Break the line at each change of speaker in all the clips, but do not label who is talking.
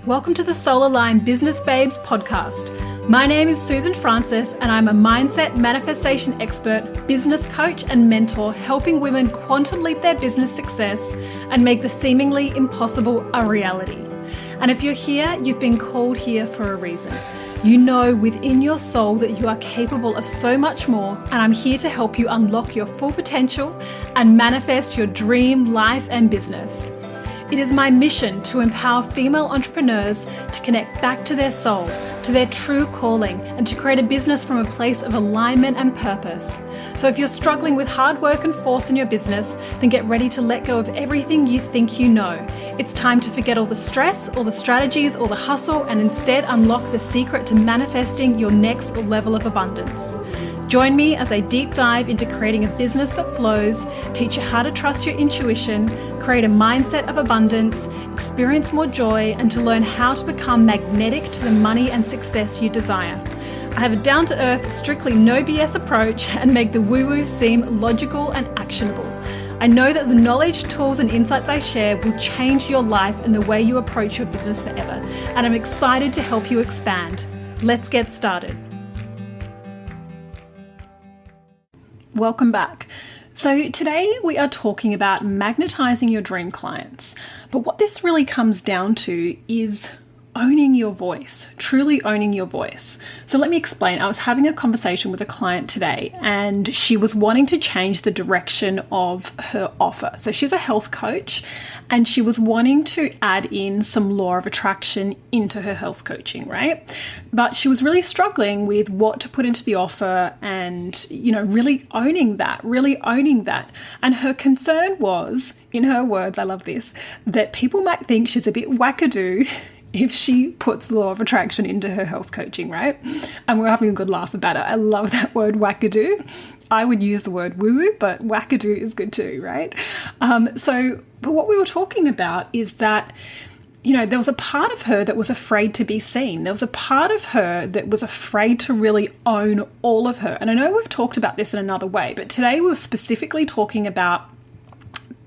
Welcome to the Solar Line Business Babes podcast. My name is Susan Francis and I'm a mindset manifestation expert, business coach and mentor helping women quantum leap their business success and make the seemingly impossible a reality. And if you're here, you've been called here for a reason. You know within your soul that you are capable of so much more, and I'm here to help you unlock your full potential and manifest your dream life and business. It is my mission to empower female entrepreneurs to connect back to their soul, to their true calling, and to create a business from a place of alignment and purpose. So if you're struggling with hard work and force in your business, then get ready to let go of everything you think you know. It's time to forget all the stress, all the strategies, all the hustle, and instead unlock the secret to manifesting your next level of abundance. Join me as I deep dive into creating a business that flows, teach you how to trust your intuition, create a mindset of abundance, experience more joy, and to learn how to become magnetic to the money and success you desire. I have a down-to-earth, strictly no BS approach and make the woo-woo seem logical and actionable. I know that the knowledge, tools, and insights I share will change your life and the way you approach your business forever, and I'm excited to help you expand. Let's get started. Welcome back. So today we are talking about magnetizing your dream clients. But what this really comes down to is owning your voice, truly owning your voice. So let me explain. I was having a conversation with a client today and she was wanting to change the direction of her offer. So she's a health coach and she was wanting to add in some law of attraction into her health coaching, right? But she was really struggling with what to put into the offer and, really owning that. And her concern was, in her words, I love this, that people might think she's a bit wackadoo if she puts the law of attraction into her health coaching, right? And we're having a good laugh about it. I love that word wackadoo. I would use the word woo-woo, but wackadoo is good too, right? But what we were talking about is that, there was a part of her that was afraid to be seen. There was a part of her that was afraid to really own all of her. And I know we've talked about this in another way, but today we're specifically talking about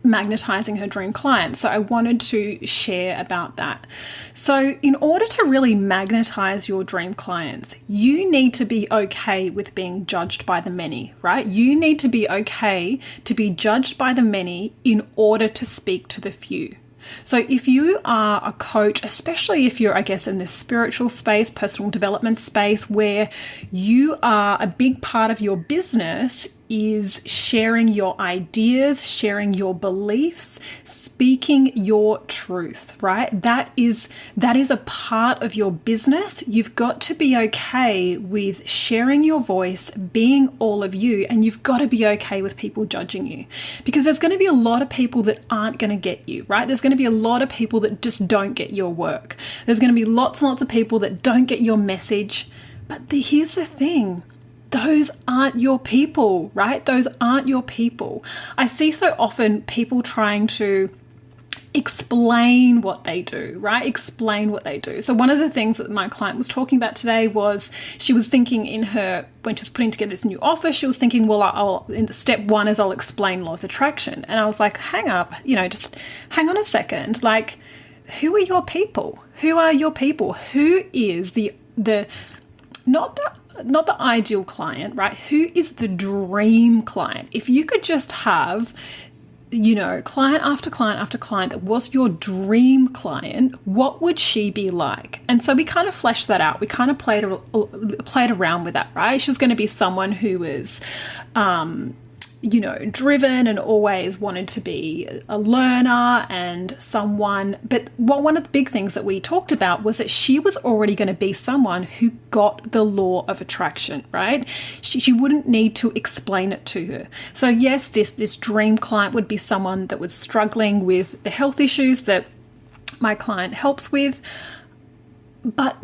magnetizing her dream client. So I wanted to share about that. So in order to really magnetize your dream clients, you need to be okay with being judged by the many, right? You need to be okay to be judged by the many in order to speak to the few. So if you are a coach, especially if you're, in this spiritual space, personal development space, where you are a big part of your business is sharing your ideas, sharing your beliefs, speaking your truth, right? That is a part of your business. You've got to be okay with sharing your voice, being all of you, and you've got to be okay with people judging you because there's going to be a lot of people that aren't going to get you, right? There's going to be a lot of people that just don't get your work. There's going to be lots and lots of people that don't get your message. But here's the thing. Those aren't your people, right? Those aren't your people. I see so often people trying to explain what they do, right? Explain what they do. So one of the things that my client was talking about today was she was thinking when she was putting together this new offer, she was thinking, well, in step one is I'll explain law of attraction. And I was like, just hang on a second. Like, who are your people? Who are your people? Who is not the ideal client, right? Who is the dream client? If you could just have, client after client after client that was your dream client, what would she be like? And so we kind of fleshed that out. We kind of played around with that, right? She was going to be someone who was, driven and always wanted to be a learner but one of the big things that we talked about was that she was already going to be someone who got the law of attraction, right? She wouldn't need to explain it to her. So yes, this dream client would be someone that was struggling with the health issues that my client helps with. But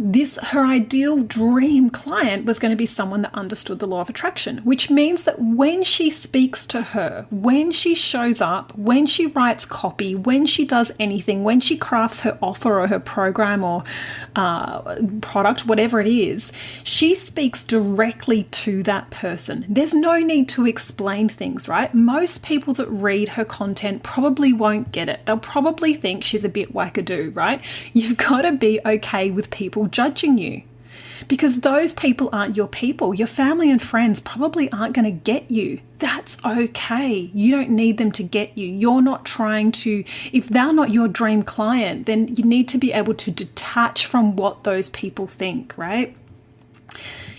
her ideal dream client was going to be someone that understood the law of attraction, which means that when she speaks to her, when she shows up, when she writes copy, when she does anything, when she crafts her offer or her program or product, whatever it is, she speaks directly to that person. There's no need to explain things, right? Most people that read her content probably won't get it. They'll probably think she's a bit wackadoo, right? You've got to be okay with people judging you, because those people aren't your people. Your family and friends probably aren't going to get you. That's okay. You don't need them to get you. You're not trying to, if they're not your dream client, then you need to be able to detach from what those people think, right?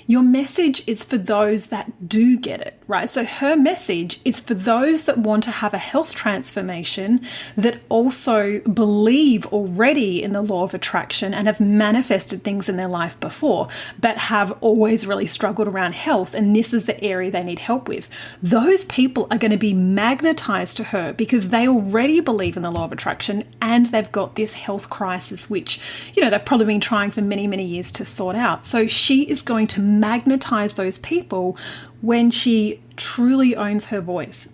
Your message is for those that do get it, right? So her message is for those that want to have a health transformation, that also believe already in the law of attraction and have manifested things in their life before, but have always really struggled around health. And this is the area they need help with. Those people are going to be magnetized to her because they already believe in the law of attraction and they've got this health crisis, which, they've probably been trying for many, many years to sort out. So she is going to magnetize those people when she truly owns her voice.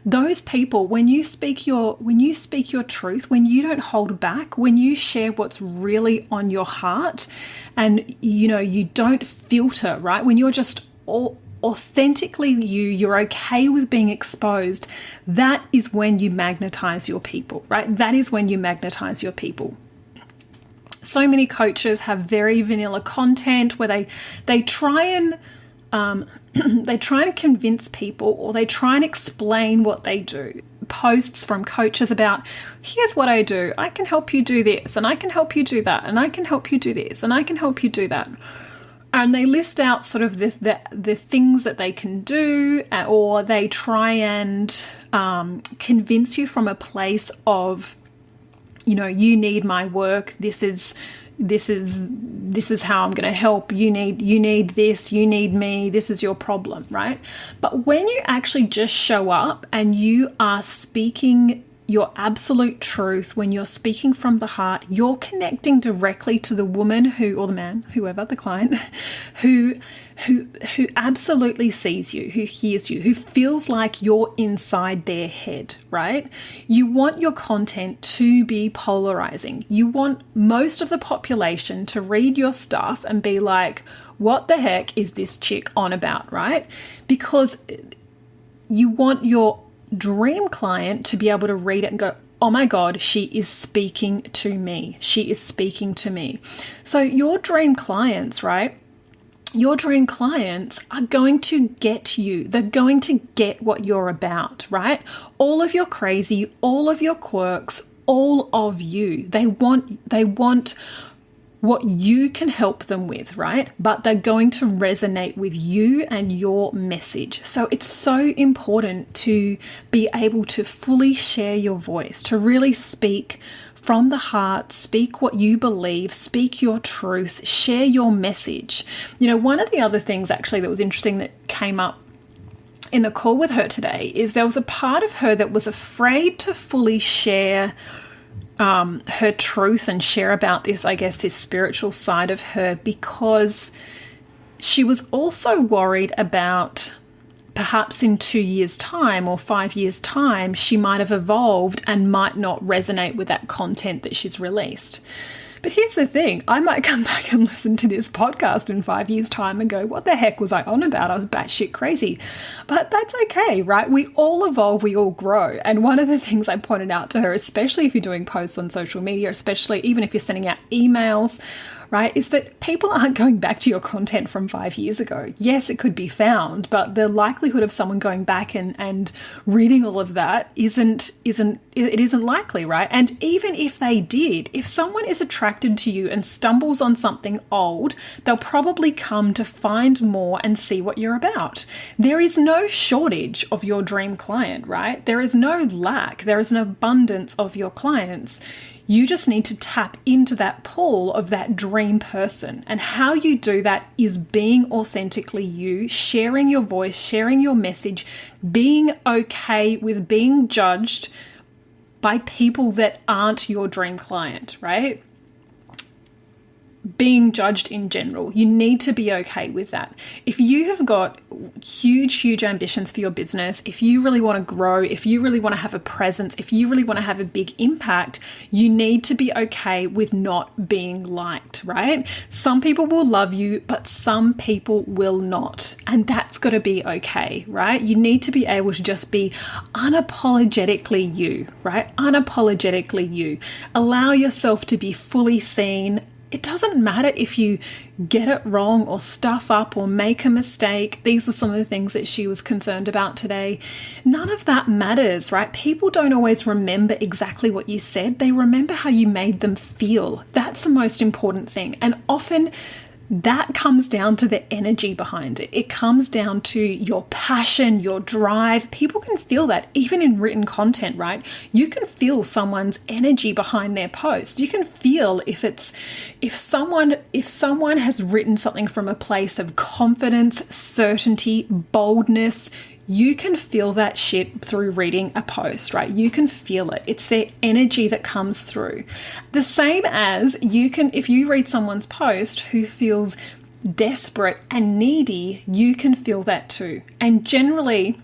Those people, when you speak your truth, when you don't hold back, when you share what's really on your heart, and you don't filter, right? When you're just authentically you're okay with being exposed, that is when you magnetize your people, right? That is when you magnetize your people. So many coaches have very vanilla content where they try and convince people, or they try and explain what they do. Posts from coaches about, here's what I do. I can help you do this, and I can help you do that, and I can help you do this, and I can help you do that. And they list out sort of the things that they can do, or they try and convince you from a place of, you need my work. This is how I'm going to help. You need this, you need me. This is your problem, right? But when you actually just show up and you are speaking your absolute truth, when you're speaking from the heart, you're connecting directly to the woman or the man, whoever, the client, who absolutely sees you, who hears you, who feels like you're inside their head, right? You want your content to be polarizing. You want most of the population to read your stuff and be like, what the heck is this chick on about, right? Because you want your dream client to be able to read it and go, oh my God, she is speaking to me. She is speaking to me. So your dream clients, right? Your dream clients are going to get you. They're going to get what you're about, right? All of your crazy, all of your quirks, all of you. They want what you can help them with, right? But they're going to resonate with you and your message. So it's so important to be able to fully share your voice, to really speak from the heart, speak what you believe, speak your truth, share your message. One of the other things actually that was interesting that came up in the call with her today is there was a part of her that was afraid to fully share her truth and share about this spiritual side of her, because she was also worried about perhaps in 2 years' time or 5 years' time, she might have evolved and might not resonate with that content that she's released. But here's the thing, I might come back and listen to this podcast in 5 years' time and go, what the heck was I on about? I was batshit crazy. But that's okay, right? We all evolve, we all grow. And one of the things I pointed out to her, especially if you're doing posts on social media, especially even if you're sending out emails, right, is that people aren't going back to your content from 5 years ago. Yes, it could be found, but the likelihood of someone going back and reading all of that isn't likely, right? And even if they did, if someone is attracted to you and stumbles on something old, they'll probably come to find more and see what you're about. There is no shortage of your dream client, right? There is no lack. There is an abundance of your clients. You just need to tap into that pool of that dream person. And how you do that is being authentically you, sharing your voice, sharing your message, being okay with being judged by people that aren't your dream client, right? being judged in general. You need to be okay with that. If you have got huge ambitions for your business, if you really want to grow, if you really want to have a presence, if you really want to have a big impact, you need to be okay with not being liked, right? Some people will love you, but some people will not. And that's got to be okay, right? You need to be able to just be unapologetically you, right? Unapologetically you. Allow yourself to be fully seen. It doesn't matter if you get it wrong or stuff up or make a mistake. These were some of the things that she was concerned about today. None of that matters, right? People don't always remember exactly what you said. They remember how you made them feel. That's the most important thing. And often that comes down to the energy behind it. It comes down to your passion, your drive. People can feel that even in written content, right? You can feel someone's energy behind their post. You can feel if someone has written something from a place of confidence, certainty, boldness. You can feel that shit through reading a post, right? You can feel it. It's their energy that comes through. The same as you can, if you read someone's post who feels desperate and needy, you can feel that too. And generally,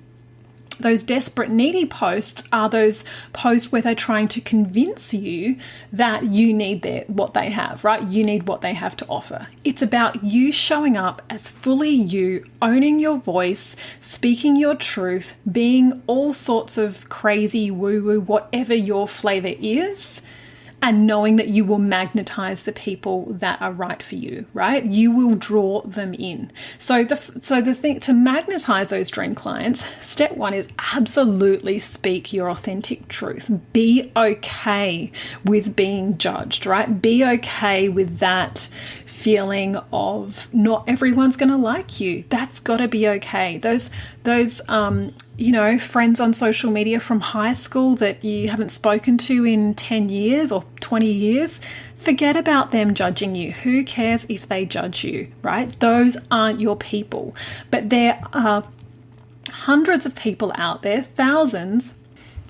those desperate, needy posts are those posts where they're trying to convince you that you need what they have, right? You need what they have to offer. It's about you showing up as fully you, owning your voice, speaking your truth, being all sorts of crazy woo-woo, whatever your flavor is, and knowing that you will magnetize the people that are right for you, right? You will draw them in. So the thing to magnetize those dream clients, step one is absolutely speak your authentic truth. Be okay with being judged, right? Be okay with that feeling of not everyone's going to like you. That's got to be okay. Those friends on social media from high school that you haven't spoken to in 10 years or 20 years, forget about them judging you. Who cares if they judge you, right? Those aren't your people. But there are hundreds of people out there, thousands.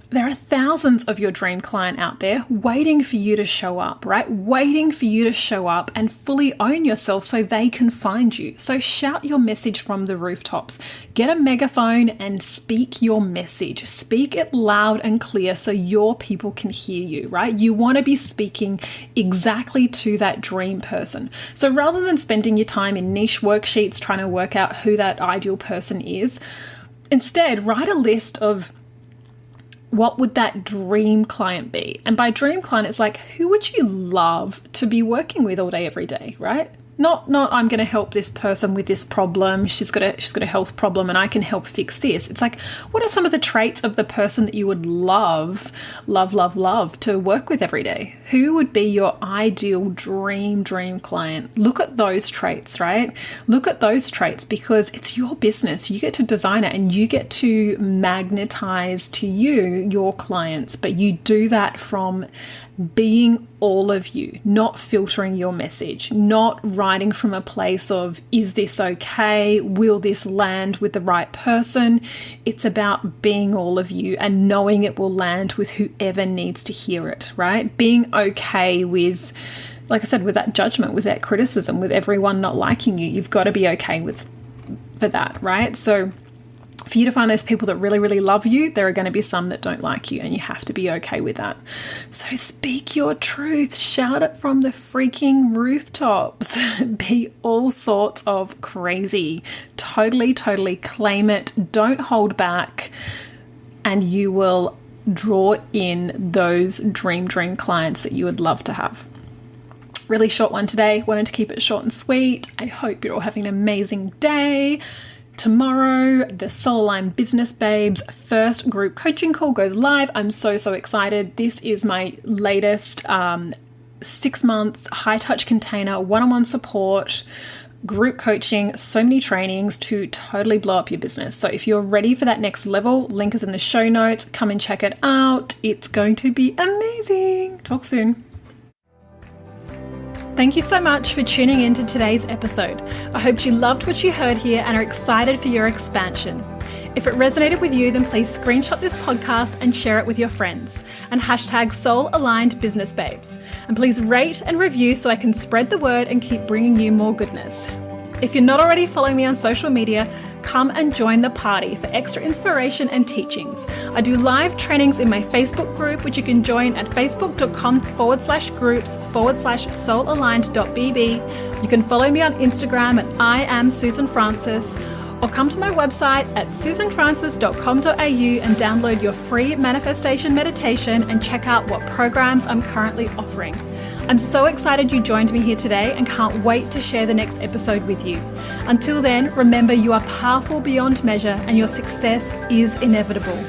There are thousands of your dream client out there waiting for you to show up, right? Waiting for you to show up and fully own yourself so they can find you. So shout your message from the rooftops. Get a megaphone and speak your message. Speak it loud and clear so your people can hear you, right? You want to be speaking exactly to that dream person. So rather than spending your time in niche worksheets trying to work out who that ideal person is, instead write a list of what would that dream client be? And by dream client, it's like, who would you love to be working with all day, every day, right? Not I'm going to help this person with this problem. She's got a health problem and I can help fix this. It's like, what are some of the traits of the person that you would love to work with every day? Who would be your ideal dream client? Look at those traits, right? Look at those traits because it's your business. You get to design it and you get to magnetize to you your clients, but you do that from being all of you, not filtering your message, not writing from a place of, is this okay? Will this land with the right person? It's about being all of you and knowing it will land with whoever needs to hear it, right? Being okay with, like I said, with that judgment, with that criticism, with everyone not liking you. You've got to be okay for that, right? So for you to find those people that really love you, there are going to be some that don't like you, and you have to be okay with that. So speak your truth, shout it from the freaking rooftops, be all sorts of crazy, totally claim it, don't hold back, and you will draw in those dream clients that you would love to have. Really short one today, wanted to keep it short and sweet. I hope you're all having an amazing day. Tomorrow, the Soul Line Business Babes first group coaching call goes live. I'm so excited. This is my latest 6-month high-touch container, one-on-one support, group coaching, so many trainings to totally blow up your business. So if you're ready for that next level, link is in the show notes. Come and check it out. It's going to be amazing. Talk soon. Thank you so much for tuning in to today's episode. I hope you loved what you heard here and are excited for your expansion. If it resonated with you, then please screenshot this podcast and share it with your friends, and hashtag Soul Aligned Business Babes. And please rate and review so I can spread the word and keep bringing you more goodness. If you're not already following me on social media, come and join the party for extra inspiration and teachings. I do live trainings in my Facebook group, which you can join at facebook.com/groups/soulaligned.bb. You can follow me on Instagram at I am Susan Francis, or come to my website at susanfrancis.com.au and download your free manifestation meditation and check out what programs I'm currently offering. I'm so excited you joined me here today and can't wait to share the next episode with you. Until then, remember you are powerful beyond measure and your success is inevitable.